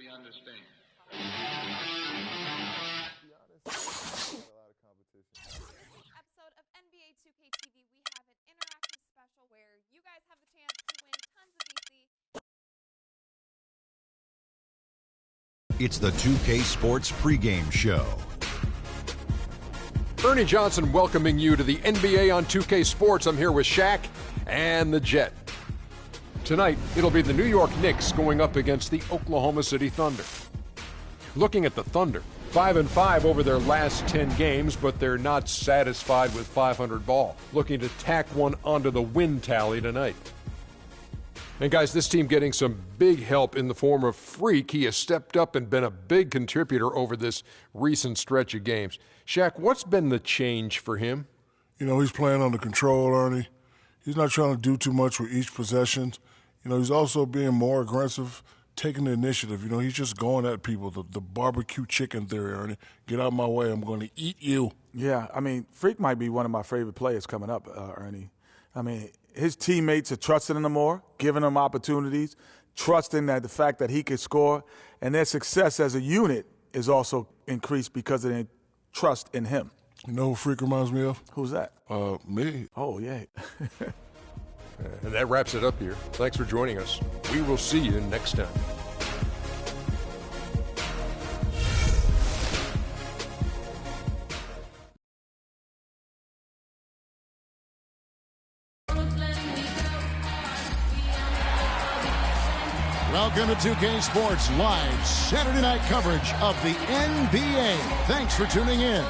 completely understand. Episode of NBA 2K TV, we have an interactive special where you guys have the chance to win tons of VC. It's the 2K Sports pregame show. Ernie Johnson welcoming you to the NBA on 2K Sports. I'm here with Shaq and the Jet. Tonight, it'll be the New York Knicks going up against the Oklahoma City Thunder. Looking at the Thunder, 5-5 over their last 10 games, but they're not satisfied with 500 ball. Looking to tack one onto the win tally tonight. And guys, this team getting some big help in the form of Freak. He has stepped up and been a big contributor over this recent stretch of games. Shaq, what's been the change for him? You know, he's playing under control, Ernie. He's not trying to do too much with each possession. You know, he's also being more aggressive, taking the initiative. You know, he's just going at people, the barbecue chicken theory, Ernie. Get out of my way, I'm going to eat you. Yeah, I mean, Freak might be one of my favorite players coming up, Ernie. I mean, his teammates are trusting him more, giving him opportunities, trusting that the fact that he could score, and their success as a unit is also increased because of their trust in him. You know who Freak reminds me of? Who's that? Me. Oh, yeah. And that wraps it up here. Thanks for joining us. We will see you next time. Welcome to 2K Sports Live Saturday night coverage of the NBA. Thanks for tuning in.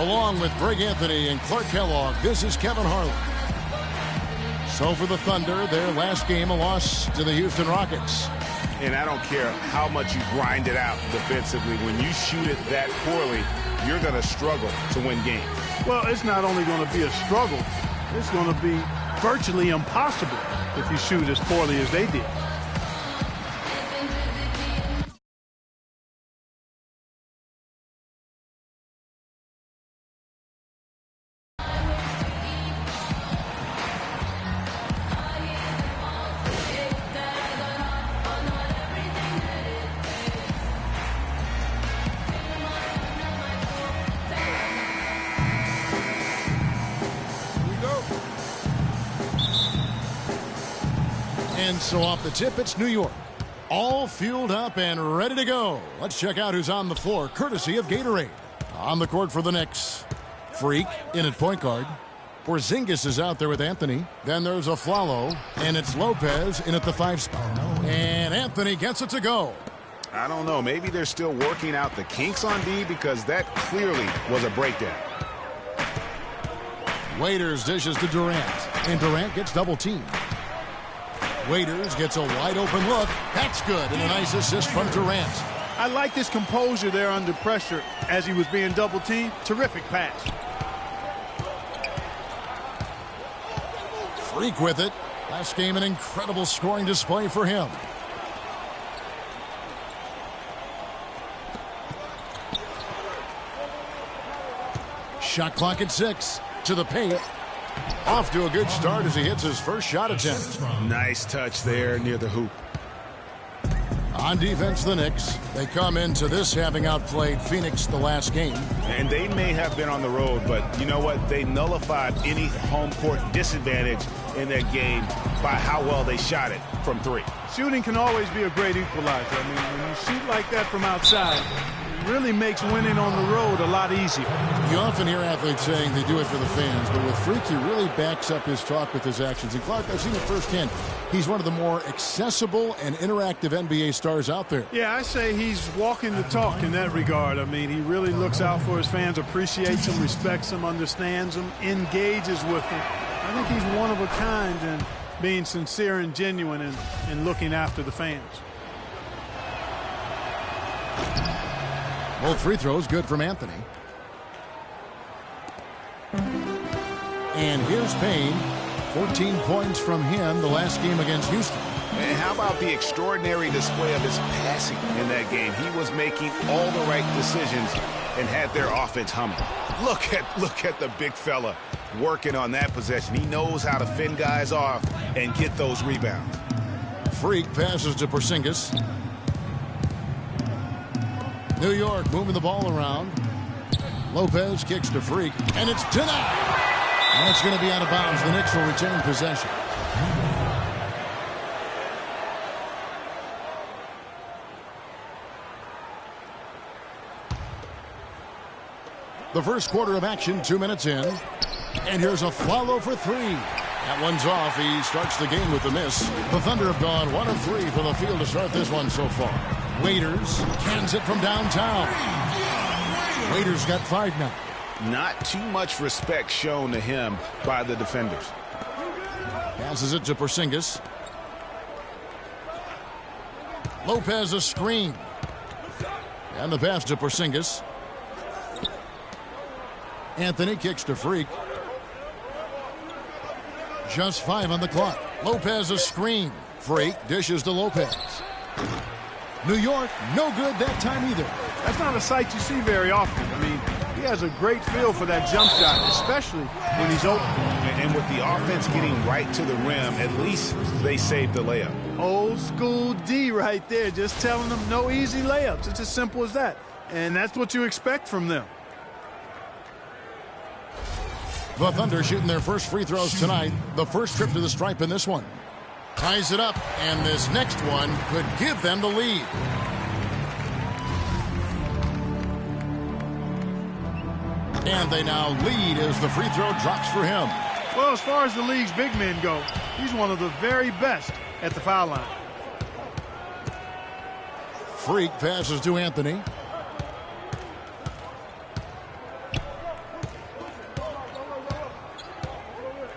Along with Greg Anthony and Clark Kellogg, this is Kevin Harlan. So for the Thunder, their last game, a loss to the Houston Rockets. And I don't care how much you grind it out defensively. When you shoot it that poorly, you're going to struggle to win games. Well, it's not only going to be a struggle, it's going to be virtually impossible if you shoot as poorly as they did. And so off the tip, it's New York. All fueled up and ready to go. Let's check out who's on the floor, courtesy of Gatorade. On the court for the Knicks, Freak in at point guard. Porzingis is out there with Anthony. Then there's Aflalo, and it's Lopez in at the 5 spot. And Anthony gets it to go. I don't know. Maybe they're still working out the kinks on D because that clearly was a breakdown. Waiters dishes to Durant, and Durant gets double teamed. Waiters gets a wide-open look. That's good, and a nice assist from Durant. I like his composure there under pressure as he was being double-teamed. Terrific pass. Freak with it. Last game, an incredible scoring display for him. Shot clock at 6. To the paint. Off to a good start as he hits his first shot attempt. Nice touch there near the hoop. On defense, the Knicks. They come into this having outplayed Phoenix the last game. And they may have been on the road, but you know what? They nullified any home court disadvantage in that game by how well they shot it from 3. Shooting can always be a great equalizer. I mean, when you shoot like that from outside, it really makes winning on the road a lot easier. You often hear athletes saying they do it for the fans, but with Freak, he really backs up his talk with his actions. And Clark, I've seen it firsthand. He's one of the more accessible and interactive NBA stars out there. Yeah, I say he's walking the talk in that regard. I mean, he really looks out for his fans, appreciates them, respects them, understands them, engages with them. I think he's one of a kind in being sincere and genuine and looking after the fans. Both free throws good from Anthony. And here's Payne. 14 points from him the last game against Houston. And how about the extraordinary display of his passing in that game? He was making all the right decisions and had their offense humming. Look at the big fella working on that possession. He knows how to fend guys off and get those rebounds. Freak passes to Porzingis. New York moving the ball around. Lopez kicks to Freak, and it's denied. And it's going to be out of bounds. The Knicks will retain possession. The first quarter of action, 2 minutes in. And here's a follow for three. That one's off. He starts the game with the miss. The Thunder have gone 1 of 3 from the field to start this one so far. Waiters cans it from downtown. Waiters got 5 now. Not too much respect shown to him by the defenders. Passes it to Porzingis. Lopez a screen. And the pass to Porzingis. Anthony kicks to Freak. Just 5 on the clock. Lopez a screen. Freak dishes to Lopez. New York, no good that time either. That's not a sight you see very often. I mean, he has a great feel for that jump shot, especially when he's open. And with the offense getting right to the rim, at least they saved the layup. Old school D right there, just telling them no easy layups. It's as simple as that. And that's what you expect from them. The Thunder shooting their first free throws tonight. The first trip to the stripe in this one. Ties it up, and this next one could give them the lead. And they now lead as the free throw drops for him. Well, as far as the league's big men go, he's one of the very best at the foul line. Freak passes to Anthony.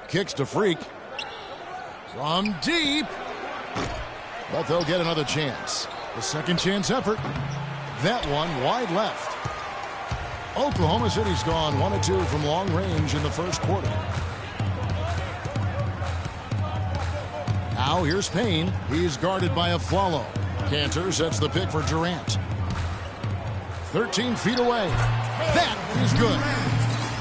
Kicks to Freak. From deep. But they'll get another chance. The second chance effort. That one wide left. Oklahoma City's gone 1 of 2 from long range in the first quarter. Now here's Payne. He's guarded by Afflalo. Cantor sets the pick for Durant. 13 feet away. That is good.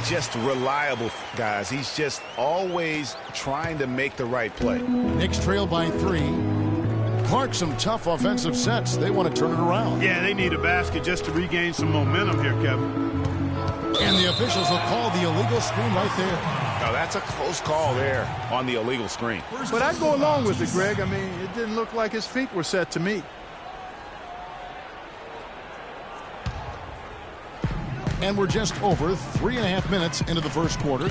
Just reliable, guys. He's just always trying to make the right play. Knicks trail by 3. Clark, some tough offensive sets. They want to turn it around. Yeah, they need a basket just to regain some momentum here, Kevin. And the officials will call the illegal screen right there. Now, that's a close call there on the illegal screen. But I'd go along with it, Greg. I mean, it didn't look like his feet were set to me. And we're just over 3.5 minutes into the first quarter.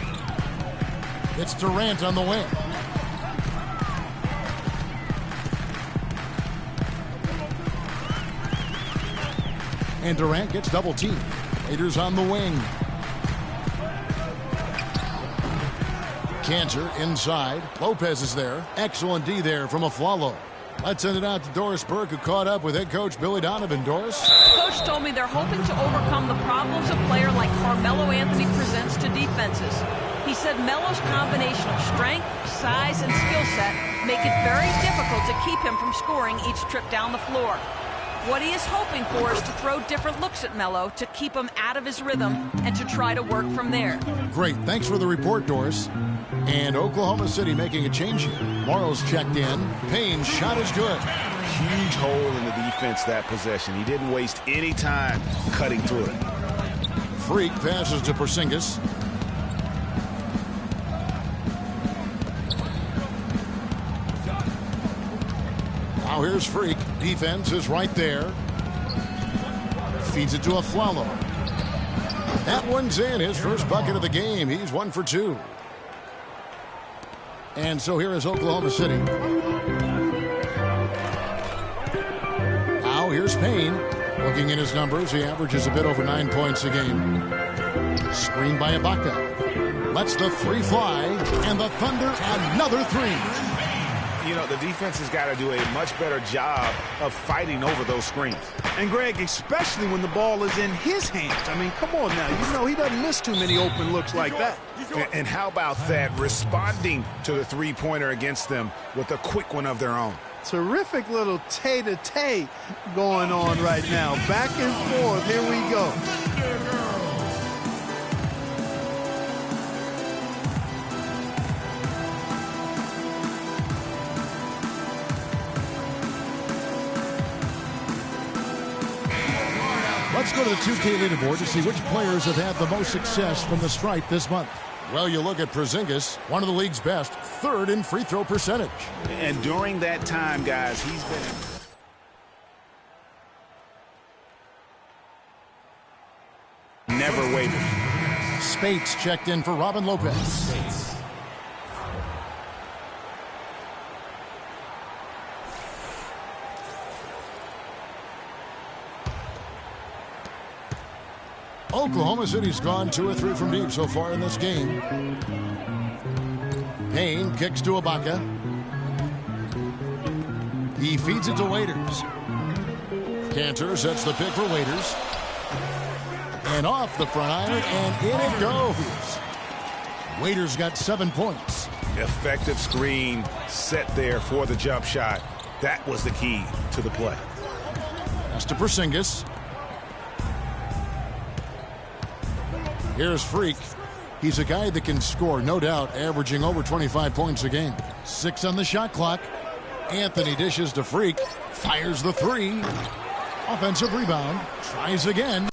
It's Durant on the wing. And Durant gets double teamed. Raiders on the wing. Cantor inside. Lopez is there. Excellent D there from Afflalo. Let's send it out to Doris Burke, who caught up with head coach Billy Donovan. Doris? Coach told me they're hoping to overcome the problems a player like Carmelo Anthony presents to defenses. He said Melo's combination of strength, size, and skill set make it very difficult to keep him from scoring each trip down the floor. What he is hoping for is to throw different looks at Melo to keep him out of his rhythm and to try to work from there. Great. Thanks for the report, Doris. And Oklahoma City making a change here. Morrow's checked in. Payne's shot is good. Huge hole in the defense that possession. He didn't waste any time cutting through it. Freak passes to Porzingis. Now here's Freak. Defense is right there. Feeds it to Afflalo. That one's in. His first bucket of the game. He's 1 for 2. And so here is Oklahoma City. Now here's Payne. Looking in his numbers, he averages a bit over 9 points a game. Screened by Ibaka. Lets the 3 fly, and the Thunder another 3. You know, the defense has got to do a much better job of fighting over those screens. And, Greg, especially when the ball is in his hands. I mean, come on now. You know he doesn't miss too many open looks like that. And how about that, responding to the three-pointer against them with a quick one of their own. Terrific little tay-to-tay going on right now. Back and forth. Here we go. Let's go to the 2K leaderboard to see which players have had the most success from the stripe this month. Well, you look at Porzingis, one of the league's best, third in free throw percentage. And during that time, guys, he's been... never wavered. Spates checked in for Robin Lopez. Oklahoma City's gone 2 or 3 from deep so far in this game. Payne kicks to Ibaka. He feeds it to Waiters. Cantor sets the pick for Waiters. And off the front iron, and in it goes. Waiters got 7 points. Effective screen set there for the jump shot. That was the key to the play. That's to Porzingis. Here's Freak. He's a guy that can score, no doubt, averaging over 25 points a game. 6 on the shot clock. Anthony dishes to Freak. Fires the 3. Offensive rebound. Tries again.